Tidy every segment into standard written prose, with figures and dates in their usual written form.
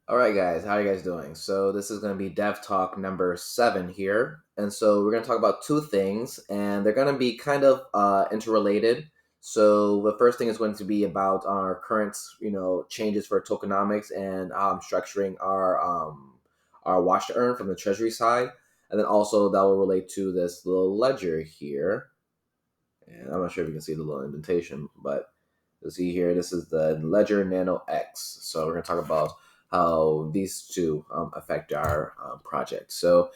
All right, guys, how are you guys doing? So this is going to be Dev Talk number 7 here, and so we're going to talk about two things, and they're going to be kind of interrelated. So the first thing is going to be about our current, changes for tokenomics and structuring our wash to earn from the Treasury side, and then also that will relate to this little ledger here. And I'm not sure if you can see the little indentation, but you'll see here, this is the Ledger Nano X. So we're going to talk about how these two affect our project. So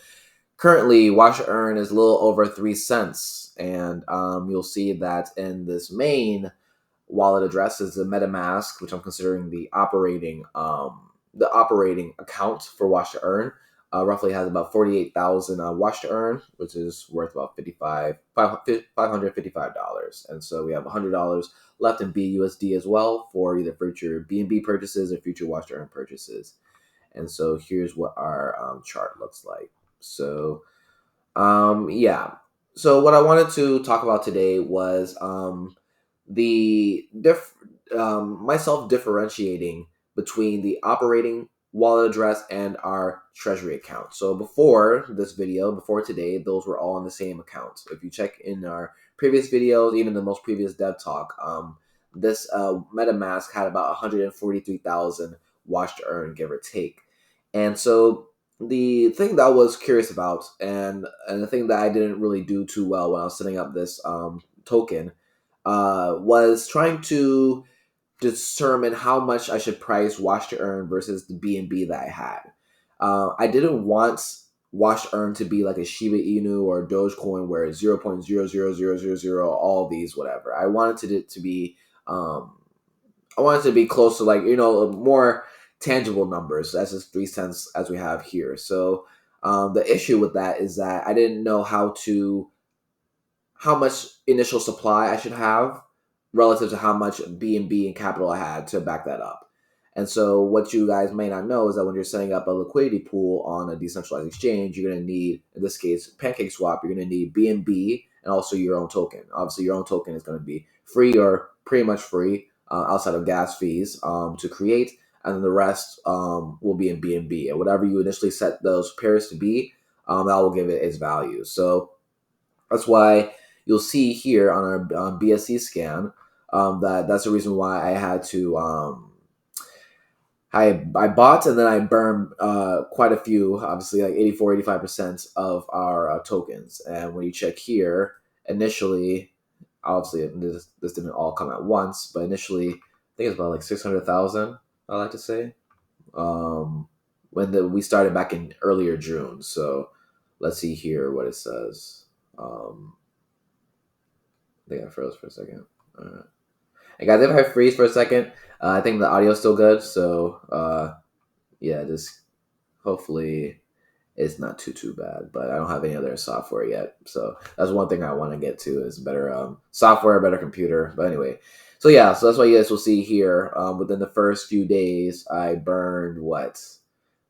currently, Wash Earn is a little over 3 cents, and you'll see that in this main wallet address is the MetaMask, which I'm considering the operating account for Wash to Earn. Roughly has about 48,000 Wash to Earn, which is worth about $555. And so we have $100 left in BUSD as well for either future BNB purchases or future Wash to Earn purchases. And so here's what our chart looks like. So yeah. So what I wanted to talk about today was the myself differentiating between the operating wallet address and our treasury account. So before this video, before today, those were all on the same account. If you check in our previous videos, even the most previous dev talk, this MetaMask had about 143,000 wash to earn, give or take. And so the thing that I was curious about, and the thing that I didn't really do too well when I was setting up this token, was trying to determine how much I should price wash to earn versus the BNB that I had. I didn't want wash to earn to be like a Shiba Inu or Dogecoin where it's 0.00000 all these whatever. It to be I wanted to be close to like more tangible numbers as is 3 cents as we have here. So the issue with that is that I didn't know how much initial supply I should have relative to how much BNB and capital I had to back that up. And so what you guys may not know is that when you're setting up a liquidity pool on a decentralized exchange, you're going to need, in this case, PancakeSwap, you're going to need BNB and also your own token. Obviously, your own token is going to be free or pretty much free outside of gas fees to create. And then the rest will be in BNB. And whatever you initially set those pairs to be, that will give it its value. So that's why you'll see here on our BSC scan that's the reason why I had to I bought and then I burned quite a few, obviously like 84-85% of our tokens. And when you check here, initially, obviously this didn't all come at once, but initially I think it's about like 600,000. I like to say we started back in earlier June. So let's see here what it says. I think I froze for a second. All right. Hey guys, if I freeze for a second, I think the audio's still good. So yeah, just hopefully it's not too bad. But I don't have any other software yet, so that's one thing I want to get to is better software, better computer. But anyway, so yeah, so that's why you guys will see here. Within the first few days, I burned what,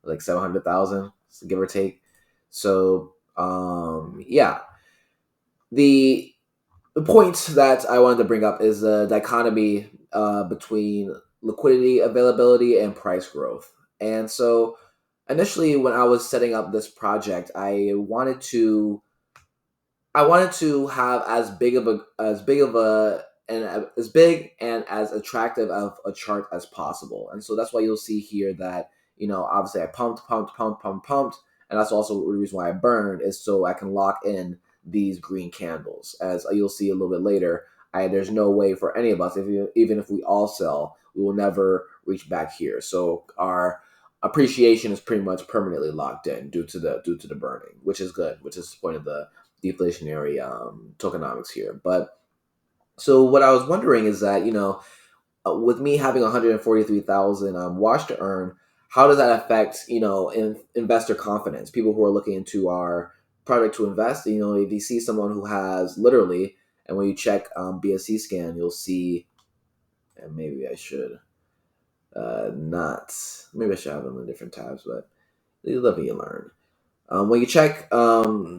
like 700,000, give or take. So yeah, the the point that I wanted to bring up is the dichotomy between liquidity availability and price growth. And so, initially, when I was setting up this project, I wanted to have as big and as attractive of a chart as possible. And so that's why you'll see here that obviously I pumped, and that's also the reason why I burned is so I can lock in these green candles. As you'll see a little bit later, there's no way for any of us, even if we all sell, we will never reach back here. So our appreciation is pretty much permanently locked in due to the burning, which is good, which is the point of the deflationary tokenomics here. But so what I was wondering is that with me having 143,000 wash to earn, how does that affect investor confidence? People who are looking into our product to invest. If you see someone who has literally, and when you check BSC scan, you'll see, and maybe I should not, maybe I should have them in different tabs, but let me learn. When you check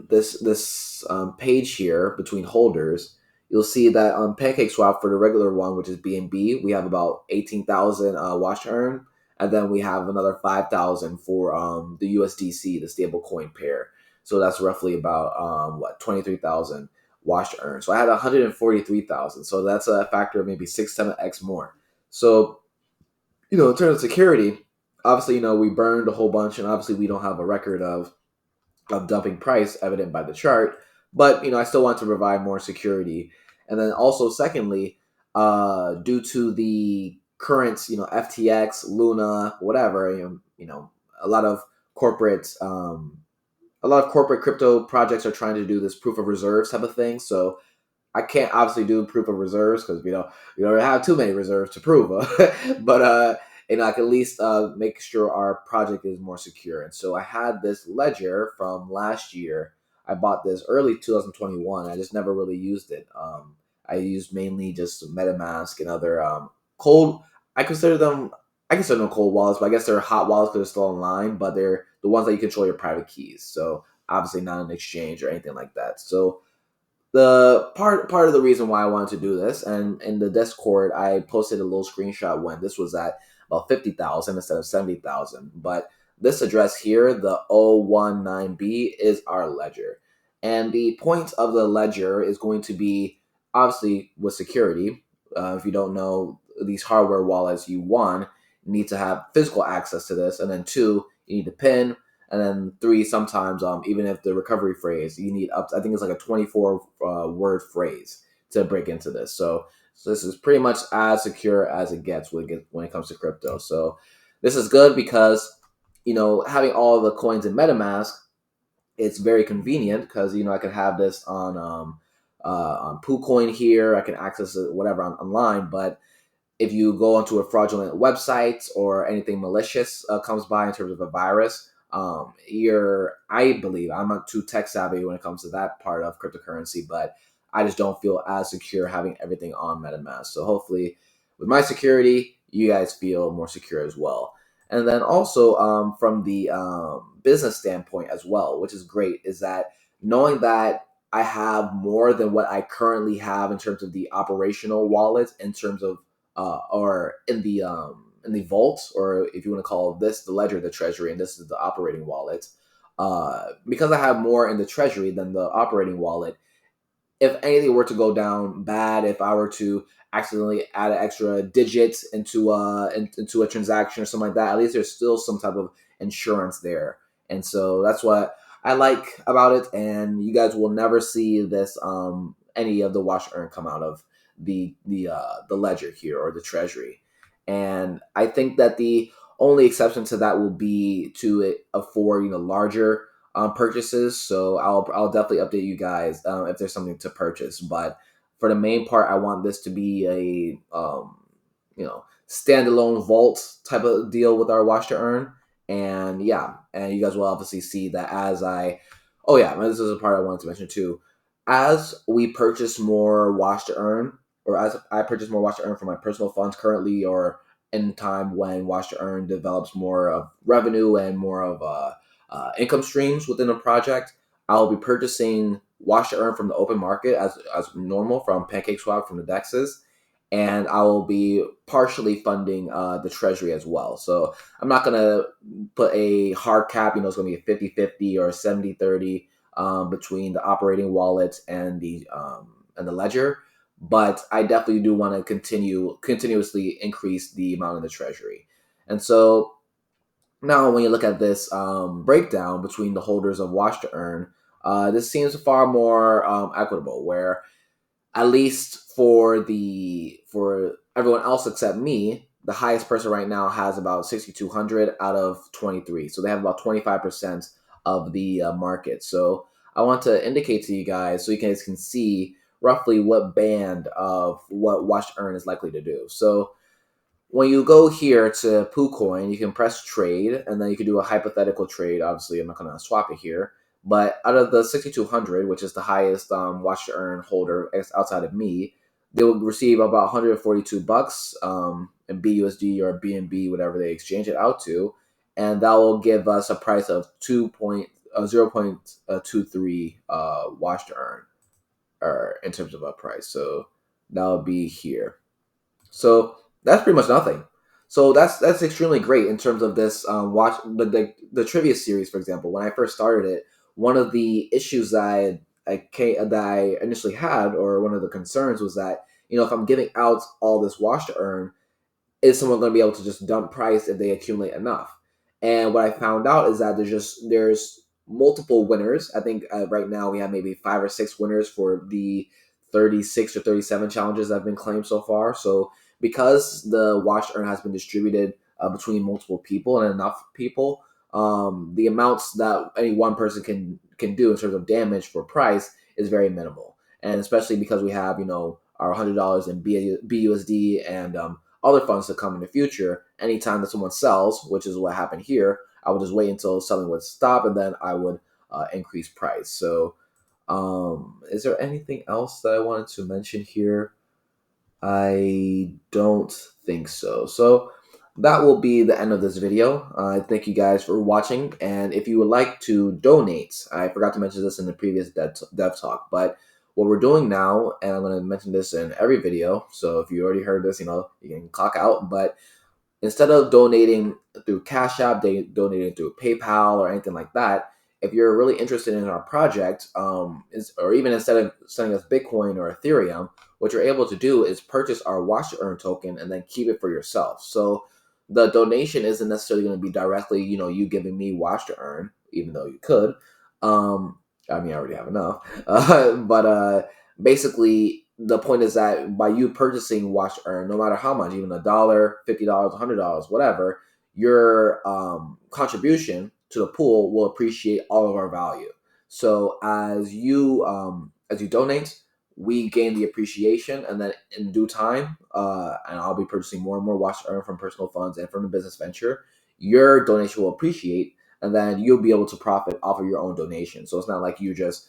this page here between holders, you'll see that on PancakeSwap for the regular one, which is BNB, we have about 18,000 wash to earn, and then we have another 5,000 for the USDC, the stable coin pair. So that's roughly about 23,000 wash to earn. So I had 143,000. So that's a factor of maybe 6-7x more. So in terms of security, obviously we burned a whole bunch, and obviously we don't have a record of dumping price evident by the chart, but I still want to provide more security. And then also secondly, due to the current FTX, Luna, whatever, a lot of corporate crypto projects are trying to do this proof of reserves type of thing. So I can't obviously do proof of reserves because we don't have too many reserves to prove, but I can at least make sure our project is more secure. And so I had this ledger from last year. I bought this early 2021. I just never really used it. I used mainly just MetaMask and other cold. I consider them. I consider them cold wallets, but I guess they're hot wallets because they're still online. But they're the ones that you control your private keys. So obviously not an exchange or anything like that. So the part of the reason why I wanted to do this, and in the Discord, I posted a little screenshot when this was at about 50,000 instead of 70,000. But this address here, the 019B, is our ledger, and the point of the ledger is going to be obviously with security. If you don't know these hardware wallets, you need to have physical access to this, and then two, you need a PIN, and then three, sometimes even if the recovery phrase, you need up to, I think it's like a 24 word phrase to break into this. So this is pretty much as secure as it gets when it comes to crypto. So this is good because having all the coins in MetaMask, it's very convenient because I can have this on PooCoin here. I can access it whatever online, but if you go onto a fraudulent website or anything malicious comes by in terms of a virus, I believe, I'm not too tech savvy when it comes to that part of cryptocurrency, but I just don't feel as secure having everything on MetaMask. So hopefully with my security, you guys feel more secure as well. And then also from the business standpoint as well, which is great, is that knowing that I have more than what I currently have in terms of the operational wallets, in terms of or in the vault, or if you want to call this the ledger, the treasury, and this is the operating wallet. Because I have more in the treasury than the operating wallet, if anything were to go down bad, if I were to accidentally add an extra digit into a transaction or something like that, at least there's still some type of insurance there. And so that's what I like about it. And you guys will never see this any of the wash earn come out of the ledger here or the treasury. And I think that the only exception to that will be to it for larger purchases. So I'll definitely update you guys if there's something to purchase. But for the main part, I want this to be a standalone vault type of deal with our wash to earn. And yeah, and you guys will obviously see that as I. Oh yeah, this is a part I wanted to mention too. As we purchase more wash to earn, or as I purchase more wash to earn from my personal funds currently, or in time when wash to earn develops more of revenue and more of income streams within a project, I'll be purchasing wash to earn from the open market as normal from PancakeSwap from the DEXs, and I will be partially funding the treasury as well. So I'm not going to put a hard cap, it's going to be a 50-50 or 70-30 between the operating wallet and the ledger. But I definitely do want to continuously increase the amount in the treasury. And so now when you look at this breakdown between the holders of wash to earn, this seems far more equitable, where at least for everyone else except me, the highest person right now has about 6,200 out of 23. So they have about 25% of the market. So I want to indicate to you guys so you guys can see roughly what band of what wash to earn is likely to do. So when you go here to PooCoin, you can press trade, and then you can do a hypothetical trade. Obviously, I'm not going to swap it here. But out of the 6,200, which is the highest watch to earn holder outside of me, they will receive about 142 bucks in BUSD or BNB, whatever they exchange it out to, and that will give us a price of 0.23 watch to earn, or in terms of a price. So that will be here. So that's pretty much nothing. So that's extremely great in terms of this watch the trivia series, for example. When I first started it, one of the issues that I initially had, or one of the concerns, was that if I'm giving out all this wash to earn, is someone going to be able to just dump price if they accumulate enough? And what I found out is that there's multiple winners. I think right now we have maybe 5 or 6 winners for the 36 or 37 challenges that have been claimed so far. So because the watch earn has been distributed between multiple people and enough people, the amounts that any one person can do in terms of damage for price is very minimal. And especially because we have our $100 in BUSD and other funds to come in the future. Anytime that someone sells, which is what happened here, I would just wait until selling would stop, and then I would increase price. So, is there anything else that I wanted to mention here? I don't think so. So that will be the end of this video. Thank you guys for watching. And if you would like to donate, I forgot to mention this in the previous dev talk, but what we're doing now, and I'm going to mention this in every video. So if you already heard this, you can clock out. But instead of donating through Cash App, donating through PayPal or anything like that, if you're really interested in our project, or even instead of sending us Bitcoin or Ethereum, what you're able to do is purchase our Watch to Earn token and then keep it for yourself. So the donation isn't necessarily going to be directly, you giving me Watch to Earn, even though you could. I mean, I already have enough. But basically, the point is that by you purchasing Watch to Earn, no matter how much, even $1, $50, $100, whatever, your contribution to the pool will appreciate all of our value. So as you donate, we gain the appreciation, and then in due time, and I'll be purchasing more and more Watch to Earn from personal funds and from the business venture. Your donation will appreciate, and then you'll be able to profit off of your own donation. So it's not like you just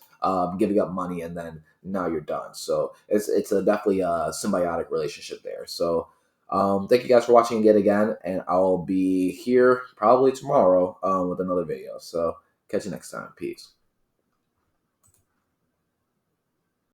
giving up money and then now you're done. So it's definitely a symbiotic relationship there. So thank you guys for watching yet again, and I'll be here probably tomorrow with another video. So catch you next time. Peace.